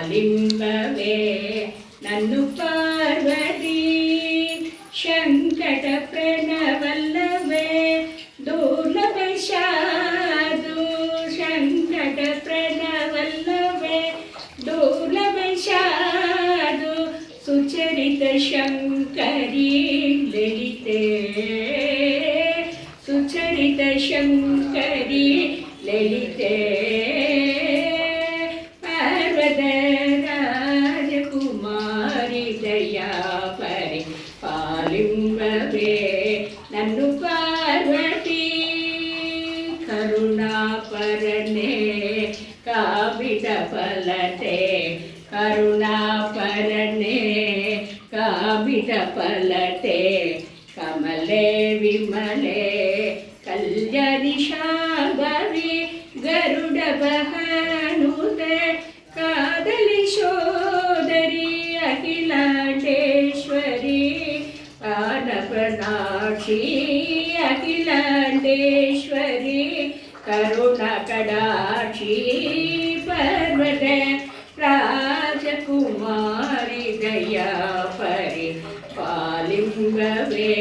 పాలింబవే నన్ను పార్వతీ శంకట ప్రణవల్లవే దుర్లభ సాధు శంకట ప్రణవల్లవే దుర్లభ సాధు సుచరిత శంకరీ లలితే సుచరిత శంకరీ లలితే పర్వత రాజకుమారి దయాపరి పాలింబవే నన్ను పార్వతీ కరుణాపరనే కావిద ఫలతే కరుణాపరనే కావిద ఫలతే కమలే విమలే కళ్యాణి శాంభవి గరుడ వాహనుతే కాదలి సోదరి అఖిలాండేశ్వరి ఆనపనాక్షి అఖిలాండేశ్వరి కరుణ కడాక్షి పర్వత రాజకుమారి దయాపరి పాలింబవే